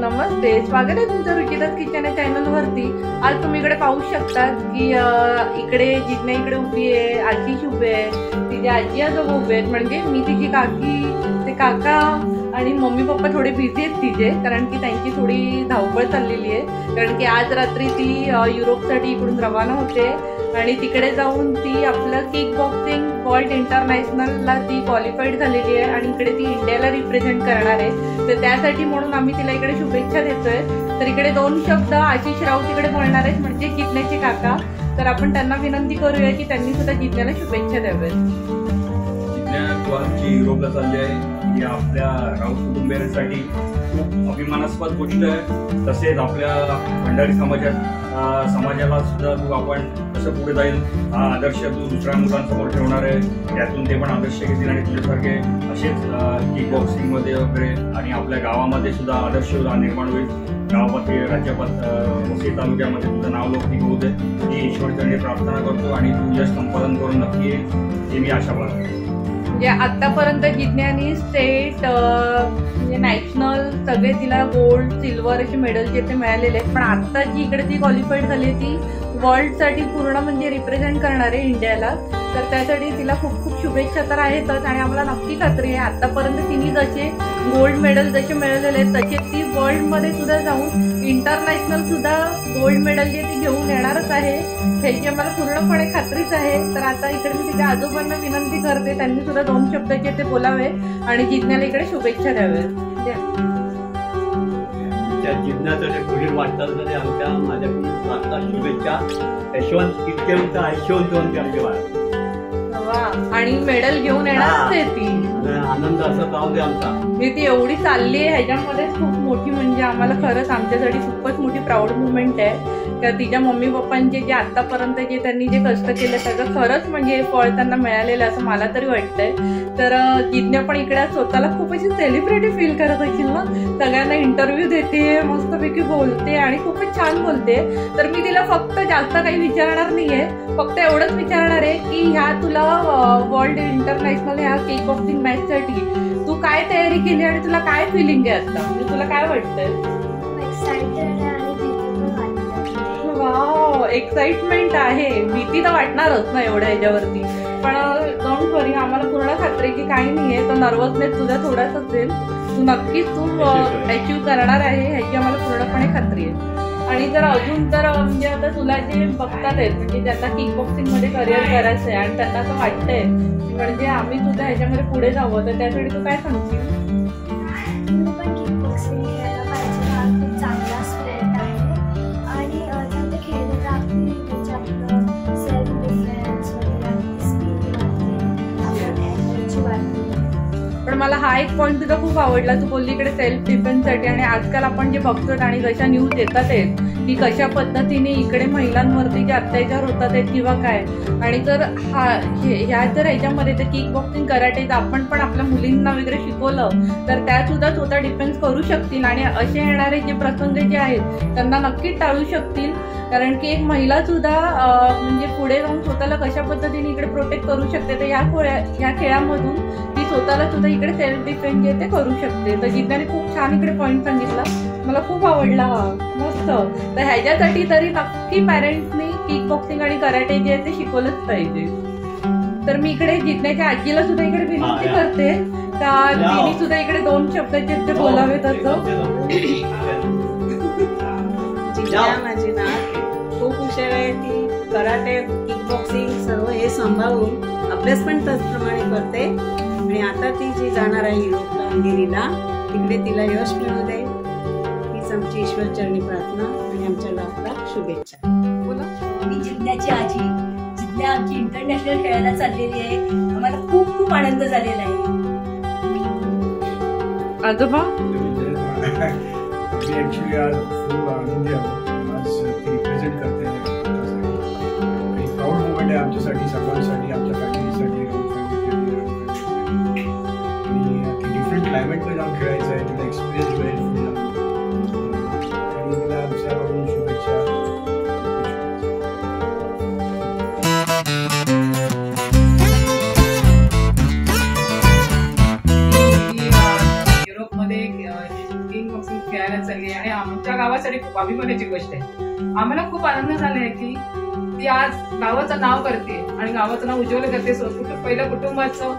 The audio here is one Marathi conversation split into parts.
नमस्ते, स्वागत आहे तुमचं रुचिताज किचन या चॅनलवरती। आज तुम्ही इकडे पाहू शकतात की इकडे जिज्ञा इकडे उभी आहे, आशिष उभे आहे, तिचे आजी आजोबा उभे आहेत, म्हणजे मी तिची काकी ते काका आणि मम्मी पप्पा थोडे बिझी आहेत तिचे, कारण की त्यांची थोडी धावपळ चाललेली आहे। कारण की आज रात्री ती युरोपसाठी इकडून रवाना होते आणि तिकडे जाऊन ती आपलं किक बॉक्सिंग वर्ल्ड इंटरनॅशनलला ती क्वालिफाईड झालेली आहे आणि इकडे ती इंडियाला रिप्रेझेंट करणार आहे। तर त्यासाठी म्हणून आम्ही तिला इकडे शुभेच्छा देतोय। तर इकडे दोन शब्द आशिष राऊत तिकडे बोलणार आहेत, म्हणजे जिज्ञाचे काका। तर आपण त्यांना विनंती करूया की त्यांनी सुद्धा जिज्ञाला शुभेच्छा द्याव्यात। जिज्ञा तू आमची युरोपला चालली आहे, ही आपल्या राऊत कुटुंबियांसाठी खूप अभिमानास्पद गोष्ट आहे। तसेच आपल्या भंडारी समाजाला सुद्धा तू आपण कसं पुढे जाईल हा आदर्श तू दुसऱ्या मुलांसमोर ठेवणार आहे, त्यातून ते पण आदर्श घेतील आणि तुझ्यासारखे असेच किक बॉक्सिंगमध्ये वगैरे आणि आपल्या गावामध्ये सुद्धा आदर्श निर्माण होईल। गावामध्ये वसई तालुक्यामध्ये तुझं नाव लौकिक होऊ दे ही ईश्वरचरणी प्रार्थना करतो आणि तू यश संपादन करून नक्की येईल ही मी आशा बाळगतो। म्हणजे आतापर्यंत जिज्ञानी स्टेट म्हणजे नॅशनल सगळे तिला गोल्ड सिल्वर असे मेडल जे ते मिळालेले आहेत, पण आता जी इकडे ती क्वालिफाईड झाली ती वर्ल्डसाठी पूर्ण म्हणजे रिप्रेझेंट करणार आहे इंडियाला। तर त्यासाठी तिला खूप खूप शुभेच्छा तर आहेतच आणि आम्हाला नक्की खात्री आहे आतापर्यंत तिने जसे गोल्ड मेडल जसे मिळालेले आहेत तसे ती वर्ल्डमध्ये सुद्धा जाऊन इंटरनॅशनल सुद्धा गोल्ड मेडल जे ती घेऊन येणारच आहे, ह्याची आम्हाला पूर्णपणे खात्रीच आहे। तर आता इकडे मी तिच्या आजोबांना विनंती करते त्यांनी सुद्धा दोन शब्द जे ते बोलावे आणि जिज्ञाला इकडे शुभेच्छा द्याव्यात। जिज्ञासाठी पुढील वाटचाल आमच्या माझ्याकडून शुभेच्छा। यशवंत इतकेवंत ऐश्वंतवंत आमचे बाळ आणि मेडल घेऊन येणारच आहे ती, आनंद असं जाऊ दे आमचा। ती एवढी चालली आहे ह्याच्यामध्येच खूप मोठी म्हणजे आम्हाला खरंच आमच्यासाठी खूपच मोठी प्राऊड मुवमेंट आहे। तर तिच्या मम्मी पप्पांचे जे आतापर्यंत जे त्यांनी जे कष्ट केले सगळं खरंच म्हणजे फळ त्यांना मिळालेलं असं मला तरी वाटतंय। तर जिज्ञा पण इकडे स्वतःला खूप अशी सेलिब्रिटी फील करत असेल ना, सगळ्यांना इंटरव्ह्यू देते, मस्तपैकी बोलते आणि खूपच छान बोलते। तर मी तिला फक्त जास्त काही विचारणार नाहीये, फक्त एवढंच विचारणार आहे की ह्या तुला वर्ल्ड इंटरनॅशनल ह्या किक बॉक्सिंग मॅच साठी तू काय तयारी केली आणि तुला काय फिलिंग आहे आता, म्हणजे तुला काय वाटतंय? वाव, एक्साइटमेंट आहे, भीती तर वाटणारच ना एवढ्या ह्याच्यावरती, पण डोंट वरी आम्हाला पूर्ण खात्री की काही नाहीये। तो नर्वसनेस तुझा थोडाच असेल, तू नक्कीच तू अचीव्ह करणार आहे ह्याची आम्हाला पूर्णपणे खात्री आहे। आणि जर अजून तर म्हणजे आता तुला जे बघतात आहेत म्हणजे ज्यांना किक बॉक्सिंग मध्ये करिअर करायचं आहे आणि त्यांना असं वाटतंय म्हणजे आम्ही सुद्धा ह्याच्यामध्ये पुढे जावं, तर त्यासाठी तू काय सांगशील? पण मला हा एक पॉईंट तुझा खूप आवडला, तू बोलली इकडे सेल्फ डिफेन्ससाठी। आणि आजकाल आपण जे बघतो आणि जशा न्यूज येतात आहेत की कशा पद्धतीने इकडे महिलांवरती जे अत्याचार होतात आहेत किंवा काय, आणि तर ह्या जर ह्याच्यामध्ये तर किक बॉक्सिंग कराटे आपण पण आपल्या मुलींना वगैरे शिकवलं तर त्या सुद्धा स्वतः डिफेन्स करू शकतील आणि असे येणारे जे प्रसंग जे आहेत त्यांना नक्कीच टाळू शकतील। कारण की एक महिला सुद्धा म्हणजे पुढे जाऊन स्वतःला कशा पद्धतीने इकडे प्रोटेक्ट करू शकते, तर ह्या खेळामधून ती स्वतःला सुद्धा इकडे सेल्फ डिफेन्स जे ते करू शकते। तर जिज्ञाने खूप छान इकडे पॉईंट सांगितला, मला खूप आवडला हा, मस्त। तर ह्याच्यासाठी तरी नक्की पॅरेंट्सनी किक बॉक्सिंग आणि कराटे जे आहे ते शिकवलंच पाहिजे। तर मी इकडे जिज्ञाच्या आजीला सुद्धा इकडे विनंती करते का तिने सुद्धा इकडे दोन शब्द जे ते बोलावेत असं। माझी ना खूप हुशार आहे ती, कराटे किक बॉक्सिंग सर्व हे सांभाळून अभ्यास पण त्याचप्रमाणे करते आणि आता ती जी जाणार आहे युरोपला हंगेरीला तिकडे तिला यश मिळू दे हीच आमची ईश्वरचरणी प्रार्थना आणि आमच्या गावाला शुभेच्छा। मी जिज्ञाची आजी, जिज्ञा आमची इंटरनॅशनल खेळायला चाललेली आहे, आम्हाला खूप खूप आनंद झालेला आहे। आजोबा रिप्रेझेंट करते प्राऊड मुवमेंट आहे आमच्यासाठी, सर्वांसाठी, आमच्या फॅमिलीसाठी आणि डिफरंट क्लायमेटमध्ये जाऊन खेळायचं आहे, तिला एक्सपिरियन्स मिळेल आणि तिला आमच्याकडून शुभेच्छा। युरोपमध्ये बॉक्सिंग खेळायला चालली आणि आमच्या गावासाठी खूप अभिमानाची गोष्ट आहे. आम्हाला खूप आनंद झाला आहे की ती आज गावाचं नाव करते आणि गावाचं नाव उज्ज्वल करते. पहिलं कुटुंबाचं,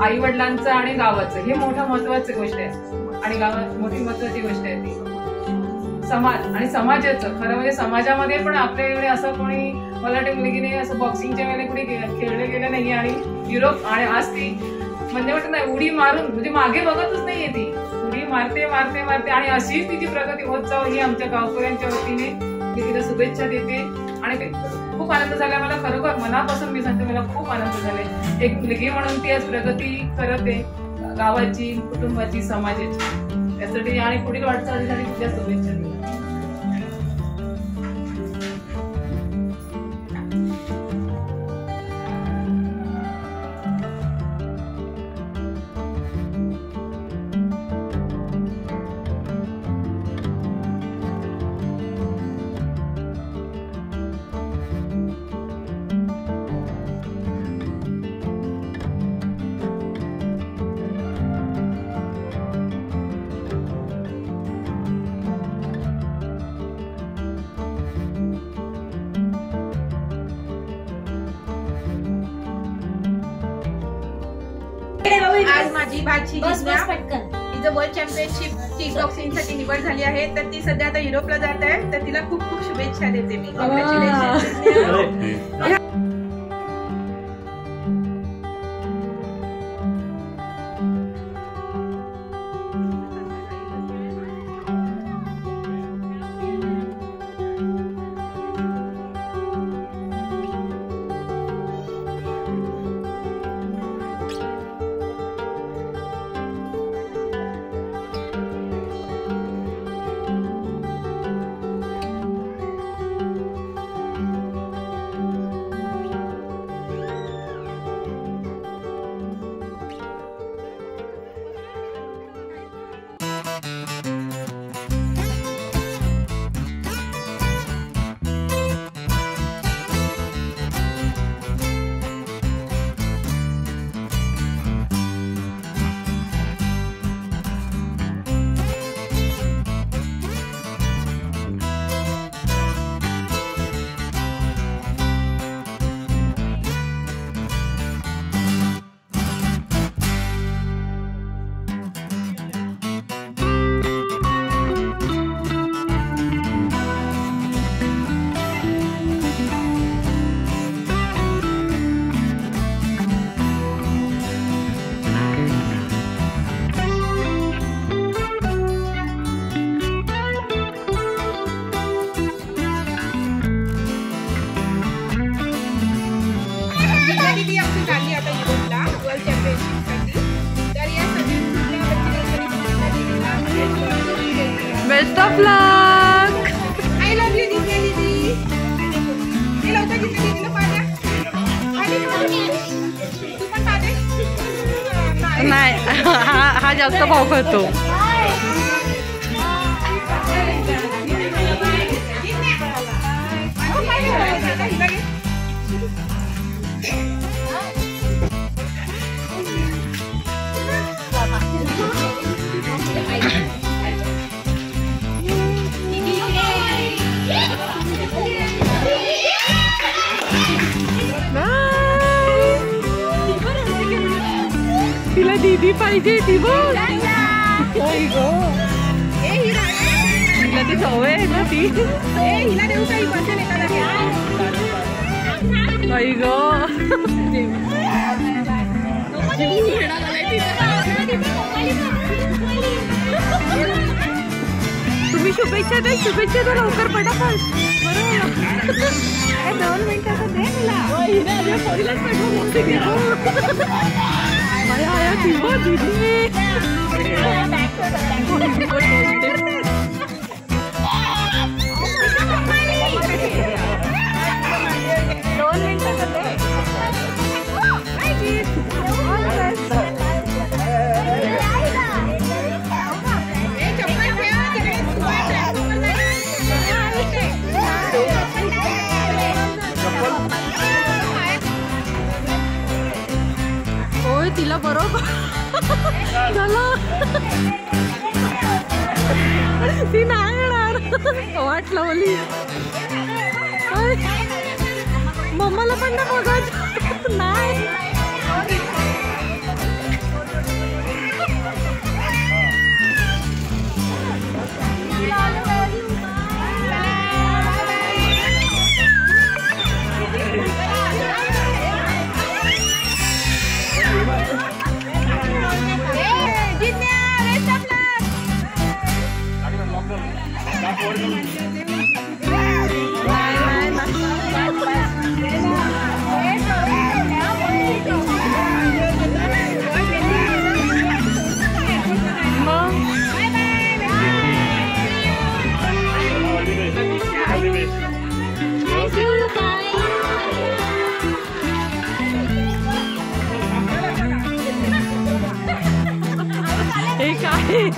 आई वडिलांचं आणि गावाचं, हे मोठं महत्वाची गोष्ट आहे आणि गावात मोठी महत्वाची गोष्ट आहे ती समाज आणि समाजाचं. खरं म्हणजे समाजामध्ये पण आपल्याकडे असं कोणी मराठी मुलगीने असं बॉक्सिंगच्या वेळेला कुणी खेळलं गेलं नाहीये आणि युरोप आणि आज ती म्हणजे वाटत नाही उडी मारून म्हणजे मागे बघतच नाहीये ती, उडी मारते मारते मारते आणि अशीच तिची प्रगती होत जावं ही आमच्या गावकऱ्यांच्या वतीने मी तिला शुभेच्छा देते. आणि खूप आनंद झाला मला, खरोखर मनापासून मी सांगते मला खूप आनंद झालाय. एक मुलगी म्हणून ती आज प्रगती करत आहे गावाची, कुटुंबाची, समाजाची, यासाठी आणि पुढील वाटचालीसाठी तुझ्या शुभेच्छा दिल्या. आज माझी भाची बस जिज्ञा बस पटकन. तिचं वर्ल्ड चॅम्पियनशिप किक बॉक्सिंग साठी निवड झाली आहे. तर ती सध्या आता युरोपला जात आहे. तर तिला खूप खूप शुभेच्छा देते मी. Congratulations. Best of luck. I love you, जिज्ञा दीदी. हे लवकर जिज्ञा दीदीला पाहा. तू पण पाहा. नाही हा जास्त भाव करतो. तिला दीदी पाहिजे ती बघ. तिला ती सवय आहे ना ती. हिला देऊ काही बसेल एखादा बाई ग. तुम्ही शुभेच्छा द्या, शुभेच्छा द्या लवकर पटापट. बरोबर 2 मिनिटाचं दे मला आया किंवा दीदी. होय तिला बरोबर झालं. ती नाही येणार वाट लावली. मम्माला पण ना बघत नाही. हे काय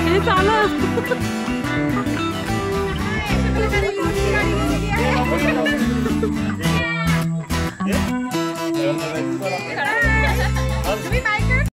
हे चालू